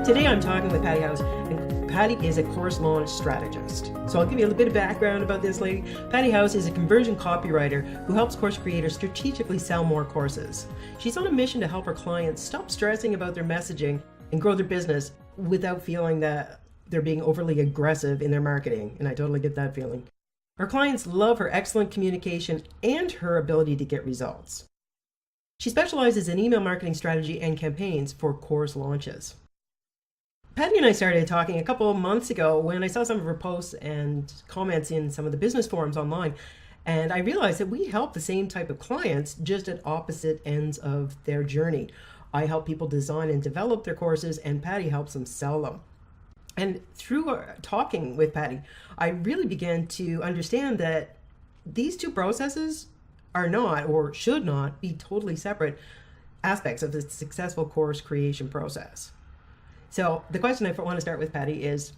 Today I'm talking with Patti Haus, and Patti is a course launch strategist. So I'll give you a little bit of background about this lady. Patti Haus is a conversion copywriter who helps course creators strategically sell more courses. She's on a mission to help her clients stop stressing about their messaging and grow their business without feeling that they're being overly aggressive in their marketing, and I totally get that feeling. Her clients love her excellent communication and her ability to get results. She specializes in email marketing strategy and campaigns for course launches. Patti and I started talking a couple of months ago when I saw some of her posts and comments in some of the business forums online, and I realized that we help the same type of clients just at opposite ends of their journey. I help people design and develop their courses, and Patti helps them sell them. And through talking with Patti, I really began to understand that these two processes are not, or should not, be totally separate aspects of the successful course creation process. So the question I want to start with, Patti, is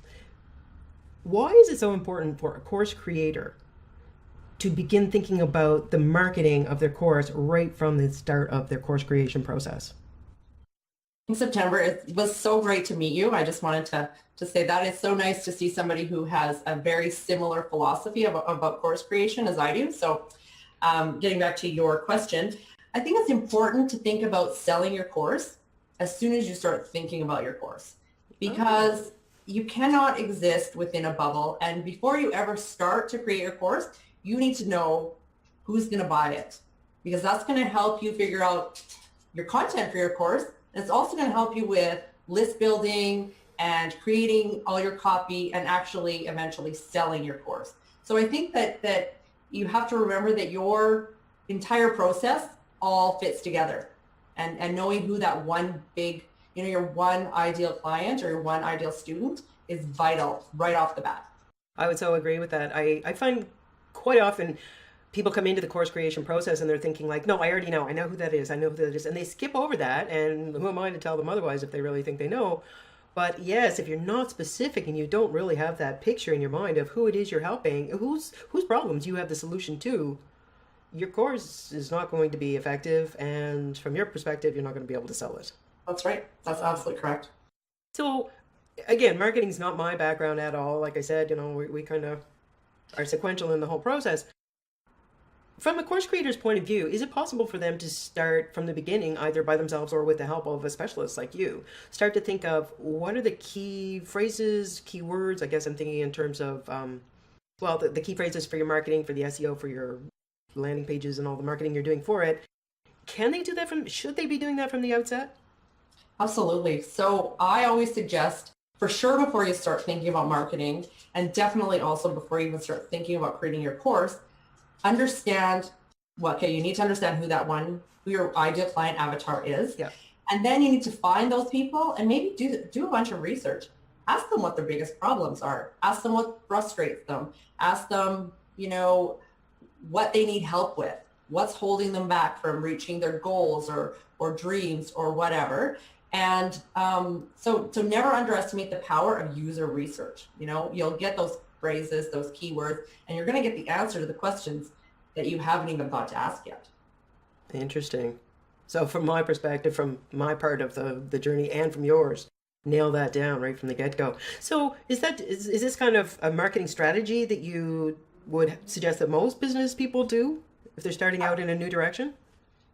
why is it so important for a course creator to begin thinking about the marketing of their course right from the start of their course creation process? In September, it was so great to meet you. I just wanted to say that it's so nice to see somebody who has a very similar philosophy about course creation as I do. So getting back to your question, I think it's important to think about selling your course as soon as you start thinking about your course, because you cannot exist within a bubble. And before you ever start to create your course, you need to know who's going to buy it, because that's going to help you figure out your content for your course. And it's also going to help you with list building and creating all your copy and actually eventually selling your course. So I think that you have to remember that your entire process all fits together. And knowing who that one big, your one ideal client or your one ideal student is vital right off the bat. I would so agree with that. I find quite often people come into the course creation process and they're thinking like, no, I already know. I know who that is. I know who that is. And they skip over that. And who am I to tell them otherwise if they really think they know? But yes, if you're not specific and you don't really have that picture in your mind of who it is you're helping, whose problems you have the solution to, your course is not going to be effective, and from your perspective, you're not going to be able to sell it. That's right. That's absolutely correct. So again, marketing is not my background at all. Like I said, we kind of are sequential in the whole process. From a course creator's point of view, is it possible for them to start from the beginning, either by themselves or with the help of a specialist like you, start to think of what are the key phrases, key words? I guess I'm thinking in terms of, the key phrases for your marketing, for the SEO, for your landing pages and all the marketing you're doing for it. Can they do that should they be doing that from the outset? Absolutely. So I always suggest, for sure, before you start thinking about marketing, and definitely also before you even start thinking about creating your course, understand you need to understand who your ideal client avatar is. Yeah. And then you need to find those people and maybe do a bunch of research. Ask them what their biggest problems are. Ask them what frustrates them. Ask them, what they need help with, what's holding them back from reaching their goals or dreams or whatever. And so never underestimate the power of user research. You'll get those phrases, those keywords, and you're going to get the answer to the questions that you haven't even thought to ask yet. Interesting. So from my perspective, from my part of the journey and from yours, nail that down right from the get-go. So is this kind of a marketing strategy that you would suggest that most business people do if they're starting out in a new direction?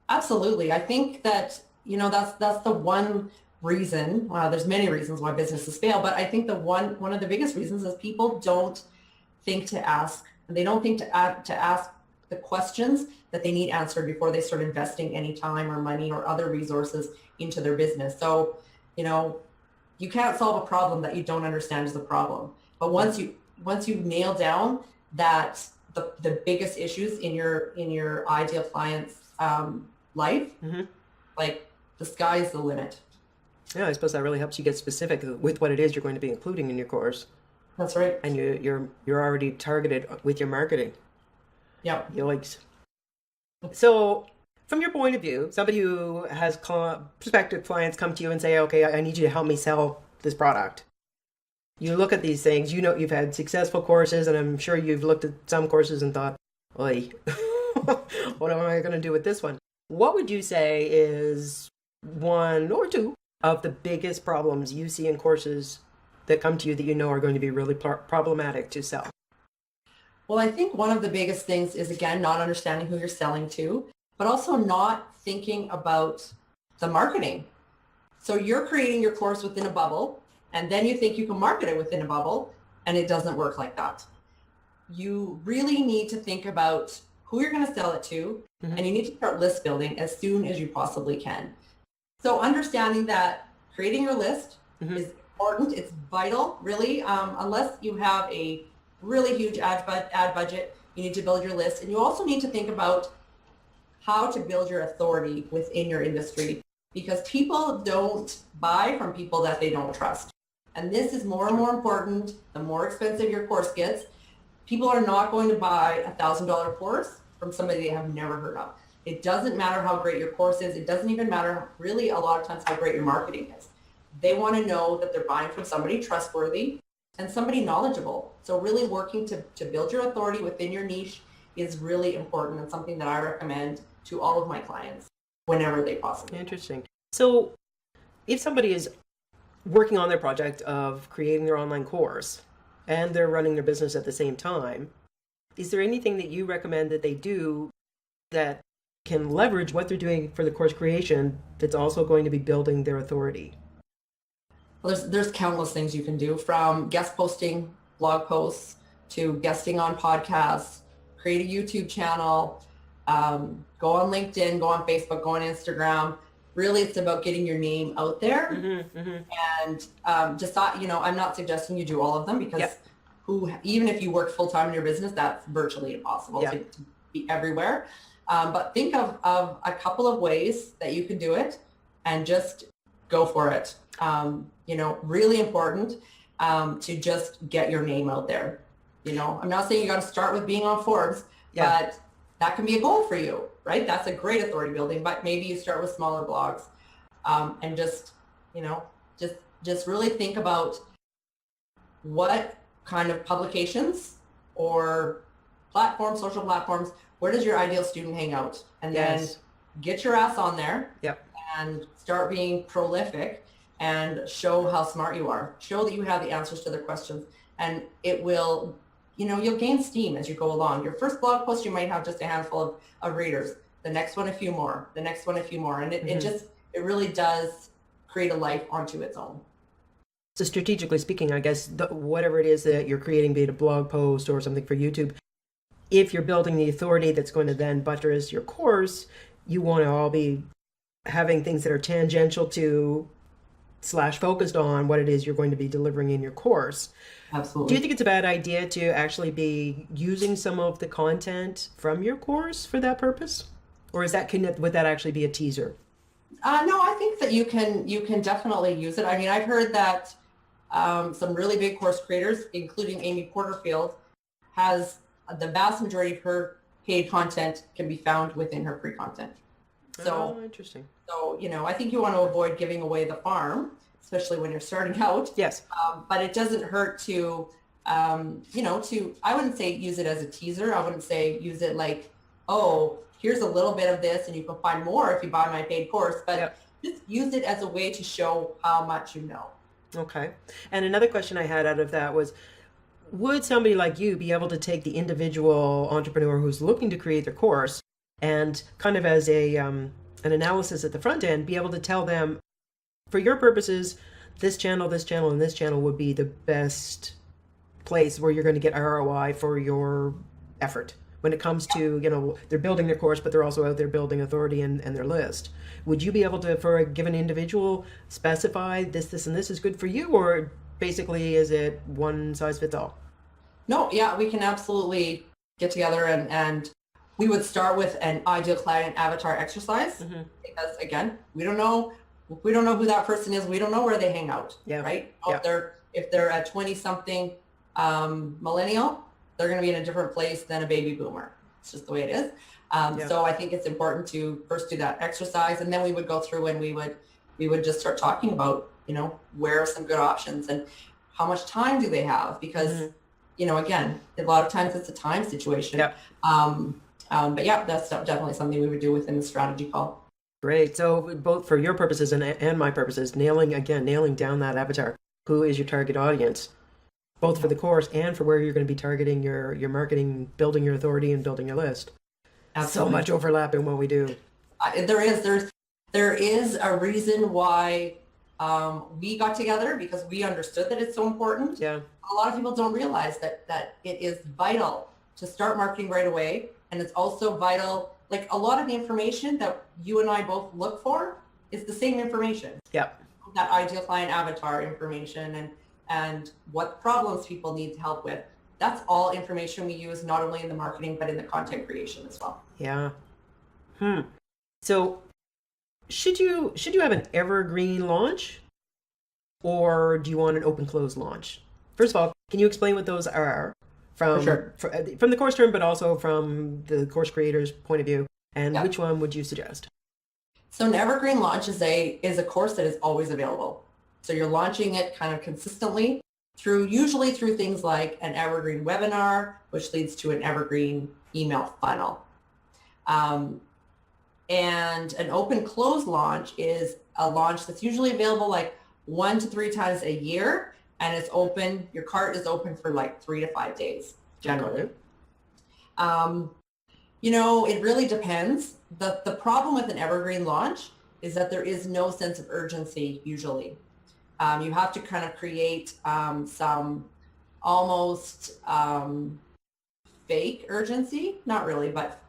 Absolutely. I think that, that's the one reason. There's many reasons why businesses fail, but I think one of the biggest reasons is people don't think to ask, and they don't think to ask the questions that they need answered before they start investing any time or money or other resources into their business. So, you can't solve a problem that you don't understand is a problem. But once you nail down that the biggest issues in your ideal client's life, like the sky's the limit. Yeah, I suppose that really helps you get specific with what it is you're going to be including in your course. That's right. And you're already targeted with your marketing. Yeah. Yikes. So from your point of view, somebody who has prospective clients come to you and say, okay, I need you to help me sell this product. You look at these things, you've had successful courses, and I'm sure you've looked at some courses and thought, oy, what am I going to do with this one? What would you say is one or two of the biggest problems you see in courses that come to you that you know are going to be really problematic to sell? Well, I think one of the biggest things is, again, not understanding who you're selling to, but also not thinking about the marketing. So you're creating your course within a bubble, and then you think you can market it within a bubble, and it doesn't work like that. You really need to think about who you're going to sell it to, and you need to start list building as soon as you possibly can. So understanding that creating your list is important. It's vital, really. Unless you have a really huge ad budget, you need to build your list. And you also need to think about how to build your authority within your industry, because people don't buy from people that they don't trust. And this is more and more important the more expensive your course gets. People are not going to buy $1,000 course from somebody they have never heard of. It doesn't matter how great your course is. It doesn't even matter really a lot of times how great your marketing is. They want to know that they're buying from somebody trustworthy and somebody knowledgeable. So really working to build your authority within your niche is really important, and something that I recommend to all of my clients whenever they possibly. Interesting. So if somebody is working on their project of creating their online course and they're running their business at the same time, is there anything that you recommend that they do that can leverage what they're doing for the course creation that's also going to be building their authority? Well, there's countless things you can do, from guest posting blog posts to guesting on podcasts, create a YouTube channel, go on LinkedIn, go on Facebook, go on Instagram. Really, it's about getting your name out there. And just thought, I'm not suggesting you do all of them, because even if you work full-time in your business, that's virtually impossible to be everywhere. But think of a couple of ways that you can do it and just go for it. Really important to just get your name out there. I'm not saying you got to start with being on Forbes, but that can be a goal for you, right? That's a great authority building, but maybe you start with smaller blogs, and just really think about what kind of publications or platforms, social platforms, where does your ideal student hang out? And then get your ass on there and start being prolific and show how smart you are. Show that you have the answers to their questions, and it will, you'll gain steam as you go along. Your first blog post, you might have just a handful of readers. The next one, a few more. The next one, a few more. And it really does create a life onto its own. So strategically speaking, I guess, whatever it is that you're creating, be it a blog post or something for YouTube, if you're building the authority that's going to then buttress your course, you want to all be having things that are tangential to / focused on what it is you're going to be delivering in your course. Absolutely. Do you think it's a bad idea to actually be using some of the content from your course for that purpose? Or would that actually be a teaser? No, I think that you can definitely use it. I mean, I've heard that some really big course creators, including Amy Porterfield, has the vast majority of her paid content can be found within her free content. So interesting. So, I think you want to avoid giving away the farm, especially when you're starting out. Yes. But it doesn't hurt to, I wouldn't say use it as a teaser. I wouldn't say use it like, oh, here's a little bit of this and you can find more if you buy my paid course. But just use it as a way to show how much you know. Okay. And another question I had out of that was, would somebody like you be able to take the individual entrepreneur who's looking to create their course and kind of as an analysis at the front end, be able to tell them, for your purposes, this channel, and this channel would be the best place where you're going to get ROI for your effort when it comes to, they're building their course, but they're also out there building authority and their list. Would you be able to, for a given individual, specify this, and this is good for you, or basically is it one size fits all? No, we can absolutely get together and we would start with an ideal client avatar exercise, because again, we don't know who that person is. We don't know where they hang out, right? If they're a 20-something millennial, they're going to be in a different place than a baby boomer. It's just the way it is. So I think it's important to first do that exercise, and then we would go through and we would just start talking about, where are some good options and how much time do they have? Because, again, a lot of times it's a time situation. But that's definitely something we would do within the strategy call. Great. So both for your purposes and my purposes, nailing down that avatar. Who is your target audience? Both for the course and for where you're going to be targeting your marketing, building your authority and building your list. Absolutely. So much overlap in what we do. There is a reason why we got together, because we understood that it's so important. Yeah. A lot of people don't realize that it is vital to start marketing right away. And it's also vital, like a lot of the information that you and I both look for is the same information. Yep. That ideal client avatar information and what problems people need help with. That's all information we use not only in the marketing, but in the content creation as well. Yeah. So should you have an evergreen launch, or do you want an open close launch? First of all, can you explain what those are from the course term, but also from the course creator's point of view, and which one would you suggest? So an evergreen launch is a course that is always available. So you're launching it kind of consistently usually through things like an evergreen webinar, which leads to an evergreen email funnel. And an open close launch is a launch that's usually available like 1 to 3 times a year, and it's open. Your cart is open for like 3 to 5 days generally. It really depends. The problem with an evergreen launch is that there is no sense of urgency usually. You have to kind of create some almost fake urgency, not really, but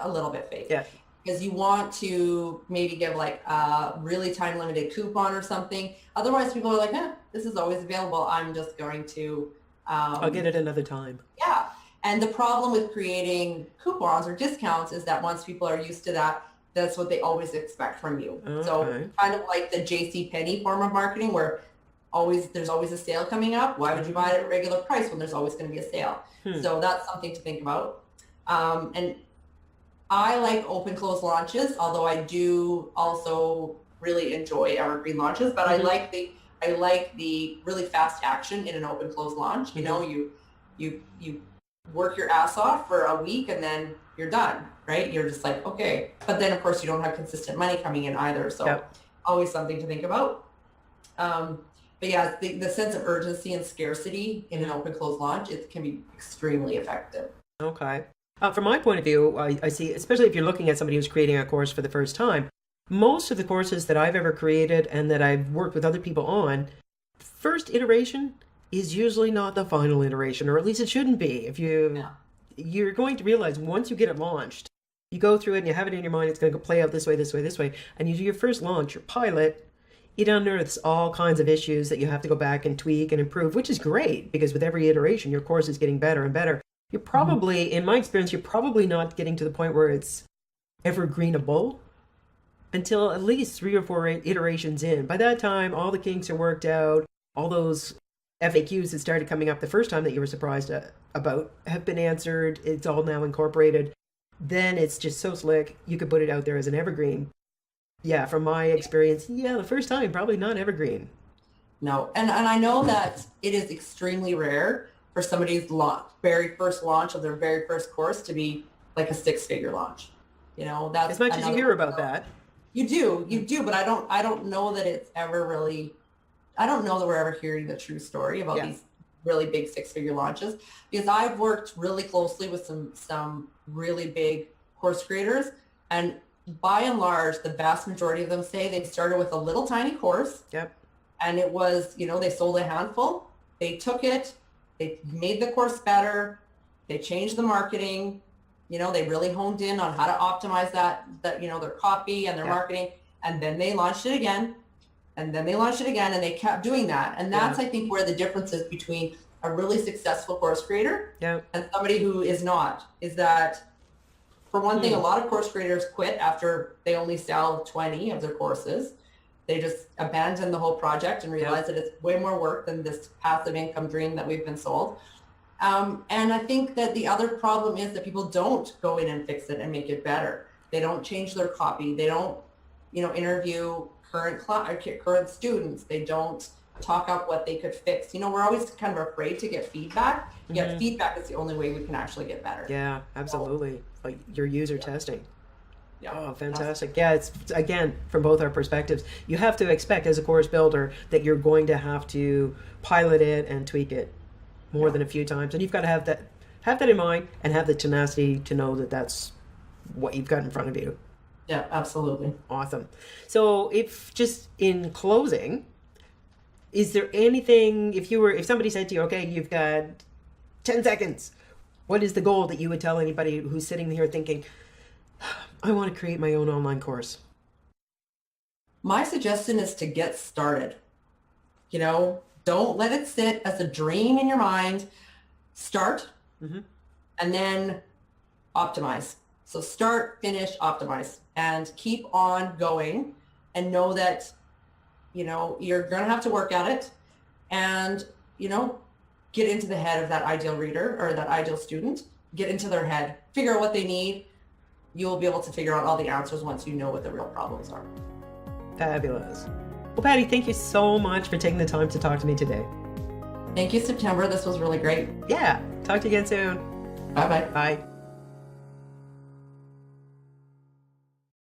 a little bit fake. Yeah. Because you want to maybe give like a really time limited coupon or something. Otherwise people are like, this is always available. I'm just going to... I'll get it another time. Yeah. And the problem with creating coupons or discounts is that once people are used to that, that's what they always expect from you. Okay. So kind of like the JCPenney form of marketing where there's always a sale coming up. Why would you buy it at a regular price when there's always going to be a sale? So that's something to think about. And I like open close launches, although I do also really enjoy evergreen launches, but I like the really fast action in an open close launch. You know, you work your ass off for a week and then you're done, right? You're just like, okay. But then of course you don't have consistent money coming in either. So always something to think about. But yeah, the sense of urgency and scarcity in an open close launch, it can be extremely effective. Okay. From my point of view, I see, especially if you're looking at somebody who's creating a course for the first time, most of the courses that I've ever created and that I've worked with other people on, first iteration is usually not the final iteration, or at least it shouldn't be. If you're going to realize once you get it launched, you go through it and you have it in your mind, it's going to play out this way, this way, this way, and you do your first launch, your pilot, it unearths all kinds of issues that you have to go back and tweak and improve, which is great because with every iteration, your course is getting better and better. You're probably, in my experience, you're probably not getting to the point where it's evergreenable until at least 3 or 4 iterations in. By that time, all the kinks are worked out. All those FAQs that started coming up the first time that you were surprised about have been answered. It's all now incorporated. Then it's just so slick, you could put it out there as an evergreen. Yeah, from my experience, the first time, probably not evergreen. No, and I know that it is extremely rare for somebody's very first launch of their very first course to be like a 6-figure launch. That's as much as you hear about that. You do, but I don't know that it's ever really. I don't know that we're ever hearing the true story about these really big 6-figure launches, because I've worked really closely with some really big course creators, and by and large, the vast majority of them say they started with a little tiny course. Yep. And it was, they sold a handful. They took it. They made the course better. They changed the marketing. They really honed in on how to optimize that their copy and their marketing. And then they launched it again. And then they launched it again. And they kept doing that. And that's, I think, where the difference is between a really successful course creator and somebody who is not, is that, for one thing, a lot of course creators quit after they only sell 20 of their courses. They just abandon the whole project and realize that it's way more work than this passive income dream that we've been sold. And I think that the other problem is that people don't go in and fix it and make it better. They don't change their copy. They don't, interview current students. They don't talk up what they could fix. We're always kind of afraid to get feedback. Yet feedback is the only way we can actually get better. Yeah, absolutely. Like your user testing. Yeah. Oh, fantastic. Yeah, it's again, from both our perspectives, you have to expect as a course builder that you're going to have to pilot it and tweak it more than a few times. And you've got to have that in mind and have the tenacity to know that that's what you've got in front of you. Yeah, absolutely. Awesome. So if just in closing, is there anything, if somebody said to you, okay, you've got 10 seconds, what is the goal that you would tell anybody who's sitting here thinking, I want to create my own online course? My suggestion is to get started. Don't let it sit as a dream in your mind. Start and then optimize. So start, finish, optimize, and keep on going, and know that, you're going to have to work at it, and, get into the head of that ideal reader or that ideal student, get into their head, figure out what they need. You'll be able to figure out all the answers once you know what the real problems are. Fabulous. Well, Patti, thank you so much for taking the time to talk to me today. Thank you, September. This was really great. Yeah. Talk to you again soon. Bye-bye. Bye.